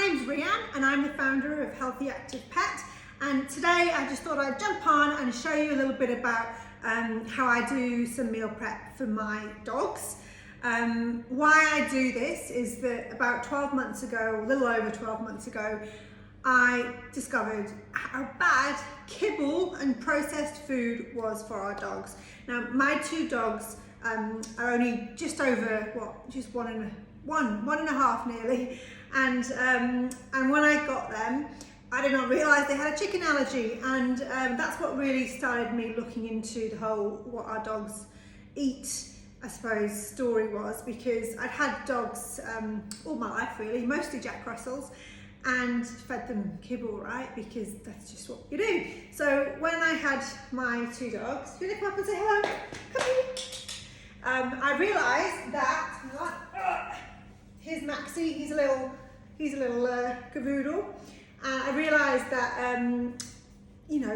name's Rhiann and I'm the founder of Healthy Active Pet, and today I just thought I'd jump on and show you a little bit about how I do some meal prep for my dogs. Why I do this is that about 12 months ago, a little over 12 months ago, I discovered how bad kibble and processed food was for our dogs. Now my two dogs are only just over, just one and a half nearly, and when I got them, I did not realise they had a chicken allergy, and that's what really started me looking into the whole what our dogs eat, I suppose, story was, because I'd had dogs all my life really, mostly Jack Russells, and fed them kibble, right, because that's just what you do. So when I had my two dogs, do you want to come up and say hello? Come here. I realised that, here's Maxie, he's a little cavoodle, and I realised that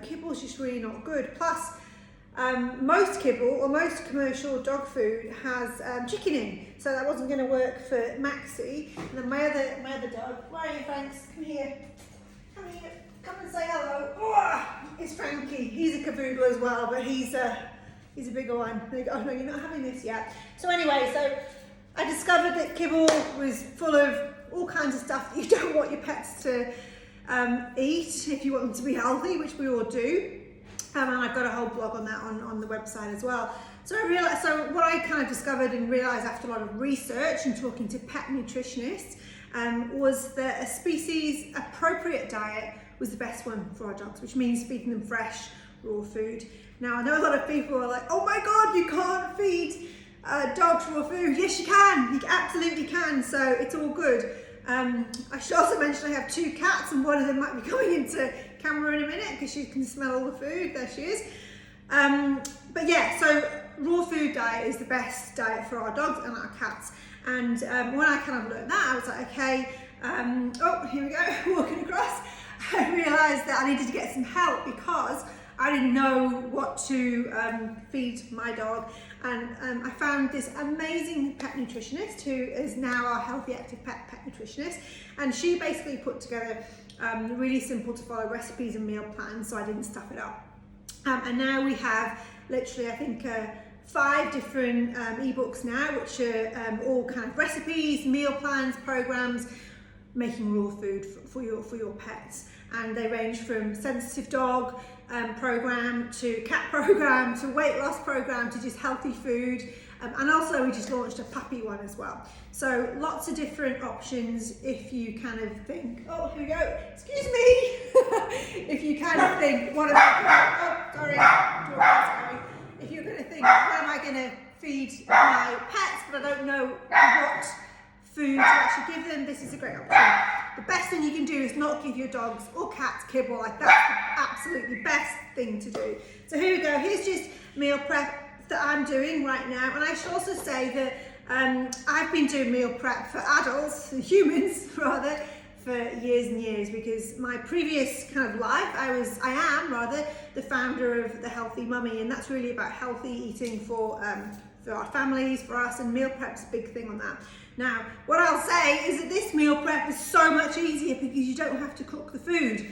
kibble's just really not good. Plus, most kibble or most commercial dog food has chicken in, so that wasn't going to work for Maxie. And then my other dog, where are you, Franks? Come here, come and say hello. Oh, it's Frankie. He's a cavoodle as well, but he's a bigger one. They go, oh no, you're not having this yet. So anyway, I discovered that kibble was full of all kinds of stuff that you don't want your pets to eat if you want them to be healthy, which we all do. And I've got a whole blog on that on the website as well. So what I kind of discovered and realised after a lot of research and talking to pet nutritionists was that a species appropriate diet was the best one for our dogs, which means feeding them fresh, raw food. Now I know a lot of people are like, oh my God, you can't feed dogs raw food. Yes, you can. You absolutely can. So it's all good. I should also mention I have two cats, and one of them might be coming into camera in a minute because she can smell all the food. There she is. But yeah, so raw food diet is the best diet for our dogs and our cats. And when I kind of learned that, I was like, okay, oh, here we go, walking across. I realised that I needed to get some help because I didn't know what to feed my dog, and I found this amazing pet nutritionist who is now our Healthy Active Pet nutritionist, and she basically put together really simple to follow recipes and meal plans so I didn't stuff it up. And now we have literally, I think, 5 different ebooks now, which are all kind of recipes, meal plans, programs, making raw food for your pets. And they range from sensitive dog program to cat program to weight loss program to just healthy food, and also we just launched a puppy one as well. So lots of different options if you kind of think, oh, here we go, excuse me, if you kind of think, if you're going to think, what am I going to feed my pets, but I don't know what food to actually give them, this is a great option. The best thing you can do is not give your dogs or cats kibble. Like, that's the absolutely best thing to do. So here we go. Here's just meal prep that I'm doing right now. And I should also say that I've been doing meal prep for adults, humans rather, for years and years, because my previous kind of life, I am the founder of The Healthy Mummy, and that's really about healthy eating for our families, for us, and meal prep's a big thing on that. Now, what I'll say is that this meal prep is so much easier because you don't have to cook the food,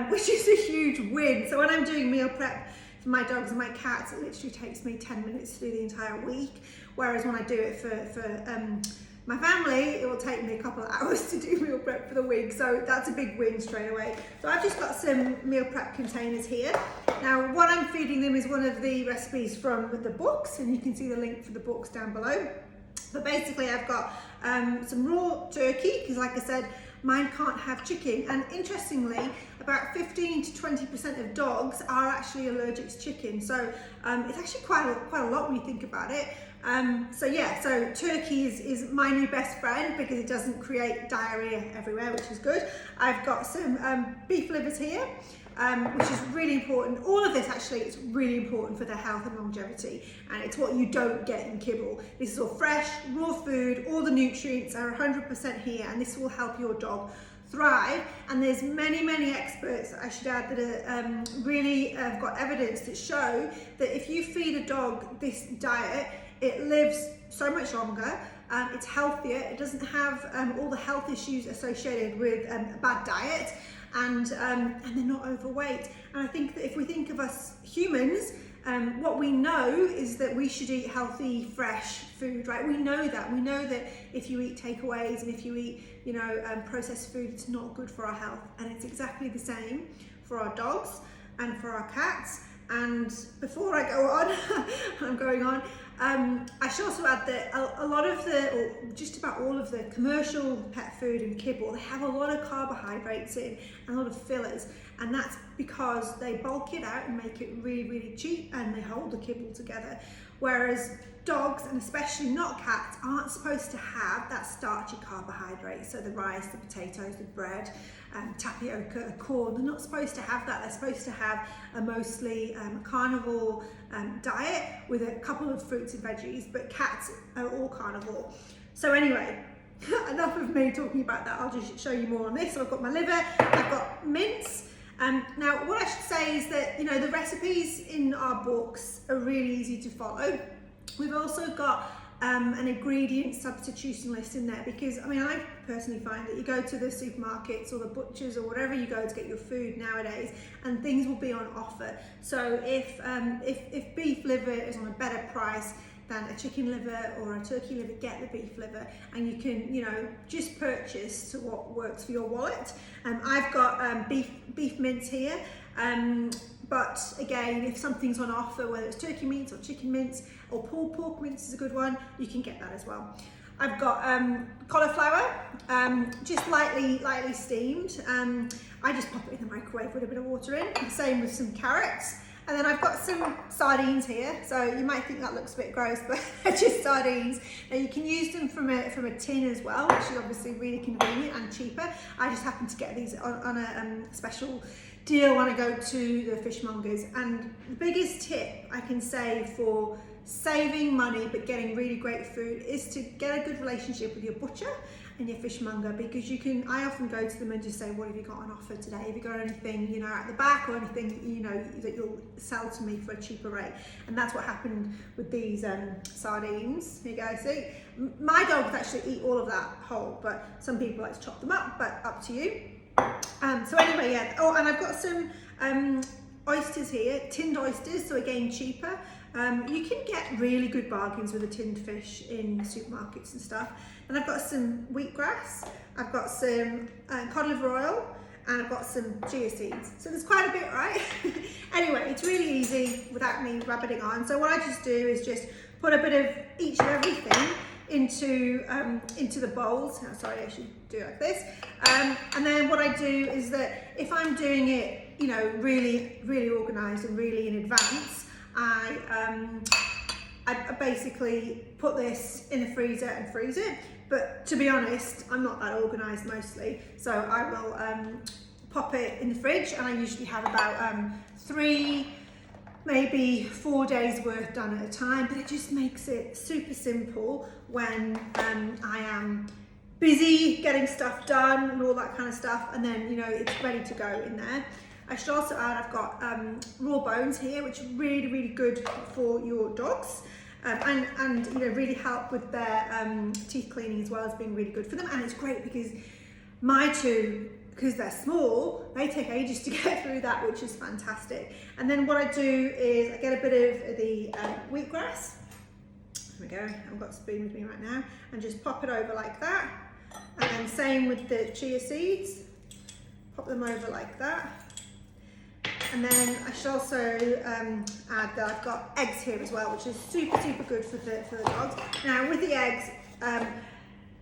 which is a huge win. So when I'm doing meal prep for my dogs and my cats, it literally takes me 10 minutes to do the entire week. Whereas when I do it for my family, it will take me a couple of hours to do meal prep for the week. So that's a big win straight away. So I've just got some meal prep containers here. Now, what I'm feeding them is one of the recipes from the books, and you can see the link for the books down below. But basically I've got some raw turkey, because like I said, mine can't have chicken. And interestingly, about 15 to 20% of dogs are actually allergic to chicken. So it's actually quite a lot when you think about it. So turkey is my new best friend because it doesn't create diarrhea everywhere, which is good. I've got some beef livers here, which is really important. All of this actually is really important for their health and longevity, and it's what you don't get in kibble. This is all fresh, raw food, all the nutrients are 100% here, and this will help your dog thrive. And there's many experts, I should add, that are really have got evidence that show that if you feed a dog this diet, it lives so much longer, It's healthier. It doesn't have all the health issues associated with a bad diet, and they're not overweight. And I think that if we think of us humans, what we know is that we should eat healthy, fresh food, right? We know that. We know that if you eat takeaways and if you eat, processed food, it's not good for our health. And it's exactly the same for our dogs and for our cats. And before I go on, I'm going on, I should also add that a lot of or just about all of the commercial pet food and kibble, they have a lot of carbohydrates in and a lot of fillers. And that's because they bulk it out and make it really, really cheap, and they hold the kibble together. Whereas dogs, and especially not cats, aren't supposed to have that starchy carbohydrate. So the rice, the potatoes, the bread, tapioca, corn, they're not supposed to have that. They're supposed to have a mostly carnivore diet with a couple of fruits and veggies, but cats are all carnivore. So anyway, enough of me talking about that. I'll just show you more on this. So I've got my liver, I've got mince. Now, what I should say is that, the recipes in our books are really easy to follow. We've also got an ingredient substitution list in there because, I personally find that you go to the supermarkets or the butchers or whatever you go to get your food nowadays, and things will be on offer. So if beef liver is on a better price than a chicken liver or a turkey liver, get the beef liver, and you can, just purchase to what works for your wallet. I've got beef mince here, but again, if something's on offer, whether it's turkey mince or chicken mince or pulled pork mince is a good one, you can get that as well. I've got cauliflower, just lightly steamed. I just pop it in the microwave with a bit of water in. The same with some carrots. And then I've got some sardines here. So you might think that looks a bit gross, but they're just sardines. Now you can use them from a tin as well, which is obviously really convenient and cheaper. I just happen to get these on a special deal when I go to the fishmongers. And the biggest tip I can say for saving money but getting really great food is to get a good relationship with your butcher and your fishmonger, because I often go to them and just say, what have you got on offer today? Have you got anything, at the back, or anything, that you'll sell to me for a cheaper rate? And that's what happened with these sardines. Here you go, see? My dogs actually eat all of that whole, but some people like to chop them up, but up to you. So anyway, yeah. Oh, and I've got some oysters here, tinned oysters, so again, cheaper. You can get really good bargains with a tinned fish in supermarkets and stuff. And I've got some wheatgrass, I've got some cod liver oil, and I've got some chia seeds. So there's quite a bit, right? Anyway, it's really easy without me rabbiting on. So what I just do is just put a bit of each and everything into the bowls. Oh, sorry, I should do it like this. And then what I do is that if I'm doing it, really, really organised and really in advance, I basically put this in the freezer and freeze it. But to be honest, I'm not that organised mostly. So I will pop it in the fridge, and I usually have about 3, maybe 4 days worth done at a time. But it just makes it super simple when I am busy getting stuff done and all that kind of stuff. And then, it's ready to go in there. I should also add, I've got raw bones here, which are really, really good for your dogs. And really help with their teeth cleaning, as well as being really good for them. And it's great because my two, because they're small, they take ages to get through that, which is fantastic. And then what I do is I get a bit of the wheatgrass. There we go, I've got a spoon with me right now, and just pop it over like that. And then same with the chia seeds, pop them over like that. And then I should also add that I've got eggs here as well, which is super, super good for the dogs. Now with the eggs,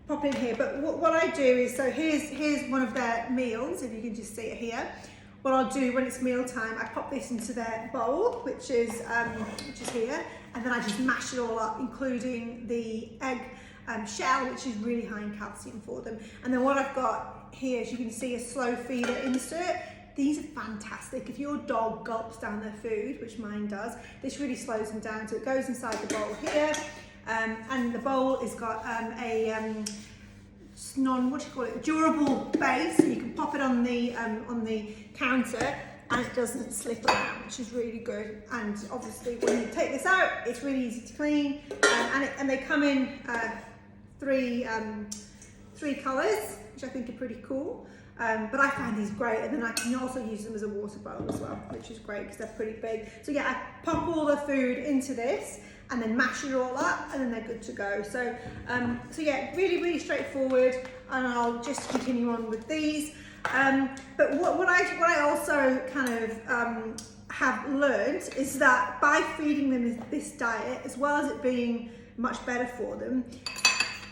pop in here, but what I do is, so here's one of their meals, if you can just see it here. What I'll do when it's meal time, I pop this into their bowl, which is here, and then I just mash it all up, including the egg shell, which is really high in calcium for them. And then what I've got here, as you can see, a slow feeder insert. These are fantastic. If your dog gulps down their food, which mine does, this really slows them down. So it goes inside the bowl here, and the bowl has got a durable base. So you can pop it on the counter, and it doesn't slip around, which is really good. And obviously, when you take this out, it's really easy to clean, and they come in three colours, which I think are pretty cool. But I find these great, and then I can also use them as a water bowl as well, which is great because they're pretty big. So yeah, I pop all the food into this and then mash it all up, and then they're good to go. So, so yeah, really straightforward, and I'll just continue on with these. But what I also kind of have learned is that by feeding them this diet, as well as it being much better for them,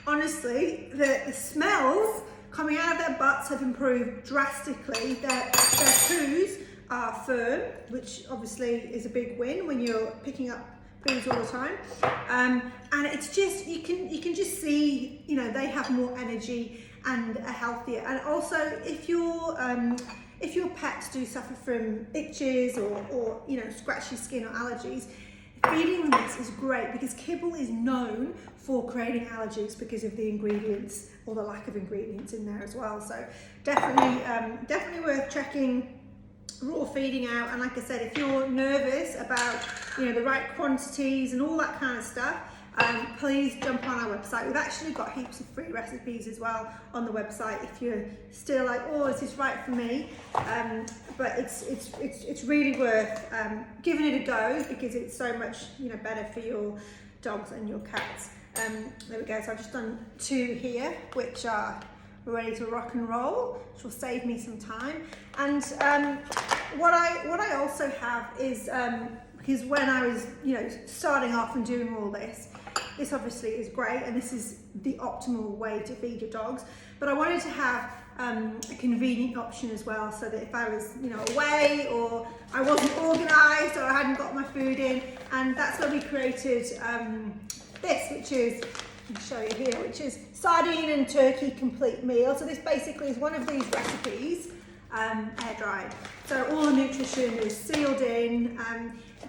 honestly, the smells coming out of their butts have improved drastically. Their poos are firm, which obviously is a big win when you're picking up poos all the time. And it's just, you can just see, you know, they have more energy and are healthier. And also, if your pets do suffer from itches or you know, scratchy skin or allergies, feeding them this is great because kibble is known for creating allergies because of the ingredients or the lack of ingredients in there as well. So definitely worth checking raw feeding out. And like I said, if you're nervous about, you know, the right quantities and all that kind of stuff, please jump on our website. We've actually got heaps of free recipes as well on the website if you're still like, oh, is this right for me? But it's really worth giving it a go because it's so much, you know, better for your dogs and your cats. There we go. So I've just done 2 here, which are ready to rock and roll, which will save me some time. And what I also have is because when I was, you know, starting off and doing all this obviously is great, and this is the optimal way to feed your dogs. But I wanted to have a convenient option as well, so that if I was, you know, away or I wasn't organised or I hadn't got my food in, and that's where we created this, which is, I'll show you here, which is sardine and turkey complete meal. So this basically is one of these recipes, air dried. So all the nutrition is sealed in.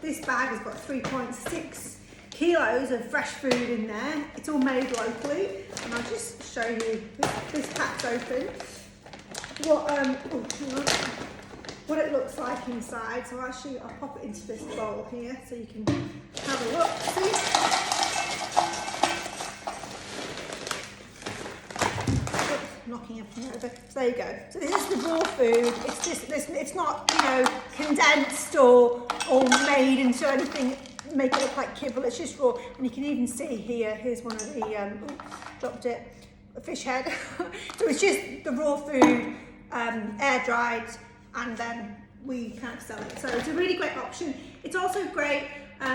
This bag has got 3.6 kilos of fresh food in there. It's all made locally, and I'll just show you this pack's open. What it looks like inside. So actually, I'll pop it into this bowl here so you can have a look. See? Knocking everything over. So there you go. So this is the raw food. It's just this. It's not, you know, condensed or made into anything. Make it look like kibble. It's just raw. And you can even see here. Here's one of the dropped it. A fish head. So it's just the raw food, air dried, and then we kind of sell it. So it's a really great option. It's also great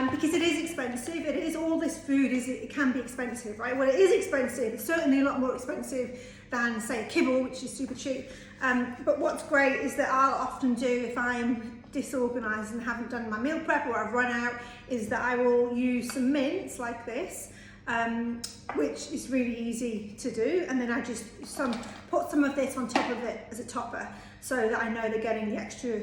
because it is expensive. It is all this food. It can be expensive, right? Well, it is expensive. It's certainly a lot more expensive than, say, kibble, which is super cheap. But what's great is that I'll often do, if I'm disorganised and haven't done my meal prep or I've run out, is that I will use some mince like this, which is really easy to do, and then I just put some of this on top of it as a topper so that I know they're getting the extra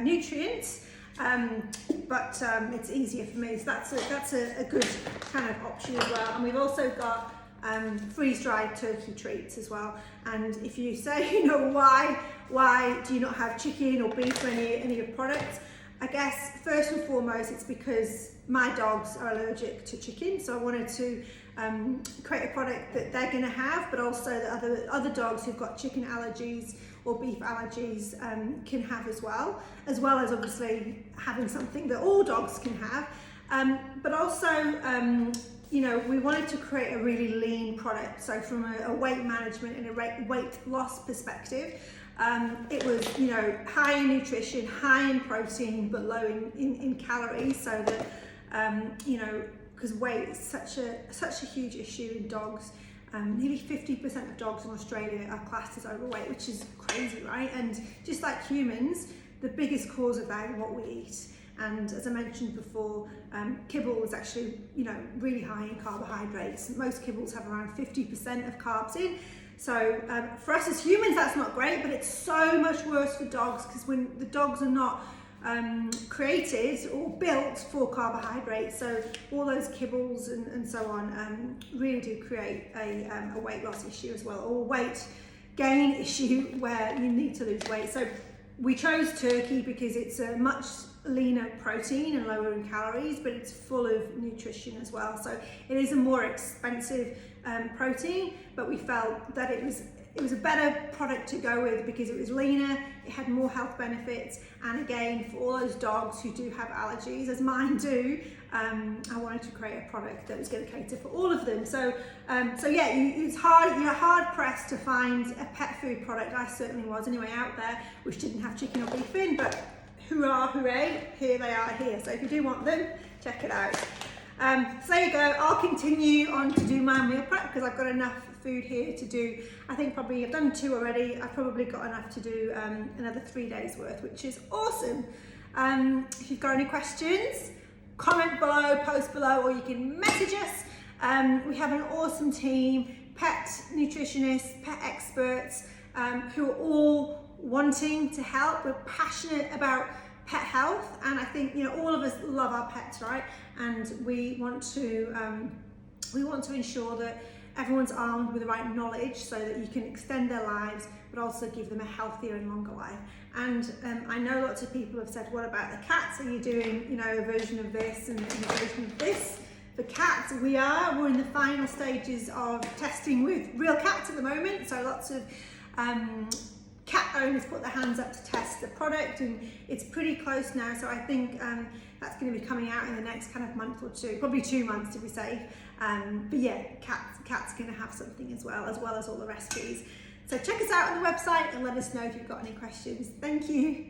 nutrients, but it's easier for me. So that's a good kind of option as well. And we've also got freeze-dried turkey treats as well. And if you say, you know, why do you not have chicken or beef or any of your products? I guess first and foremost it's because my dogs are allergic to chicken, so I wanted to create a product that they're going to have, but also that other dogs who've got chicken allergies or beef allergies can have as well as obviously having something that all dogs can have, but also you know, we wanted to create a really lean product. So from a weight management and a weight loss perspective, it was, you know, high in nutrition, high in protein, but low in calories, so that, you know, because weight is such a huge issue in dogs. Nearly 50% of dogs in Australia are classed as overweight, which is crazy, right? And just like humans, the biggest cause of that is what we eat. And as I mentioned before, kibble is actually, you know, really high in carbohydrates. Most kibbles have around 50% of carbs in. So for us as humans, that's not great, but it's so much worse for dogs, because when the dogs are not created or built for carbohydrates, so all those kibbles and so on really do create a weight loss issue as well, or weight gain issue where you need to lose weight. So we chose turkey because it's a much leaner protein and lower in calories, but it's full of nutrition as well. So it is a more expensive protein, but we felt that it was a better product to go with because it was leaner, it had more health benefits, and again, for all those dogs who do have allergies, as mine do, I wanted to create a product that was going to cater for all of them. So yeah, it's hard. You're hard pressed to find a pet food product. I certainly was anyway out there, which didn't have chicken or beef in, but hurrah, hooray! Here they are here. So if you do want them, check it out. So there you go. I'll continue on to do my meal prep because I've got enough food here to do. I think probably I've done 2 already. I've probably got enough to do another 3 days worth, which is awesome. If you've got any questions, comment below, post below, or you can message us. We have an awesome team, pet nutritionists, pet experts, who are all wanting to help. We're passionate about pet health, and I think, you know, all of us love our pets, right? And we want to ensure that everyone's armed with the right knowledge so that you can extend their lives, but also give them a healthier and longer life. And I know lots of people have said, what about the cats? Are you doing, you know, a version of this and a version of this for cats? We're in the final stages of testing with real cats at the moment. So lots of cat owners put their hands up to test the product, and it's pretty close now. So I think that's going to be coming out in the next kind of month or 2, probably 2 months to be safe. But yeah, cat's going to have something as well as all the recipes. So check us out on the website and let us know if you've got any questions. Thank you.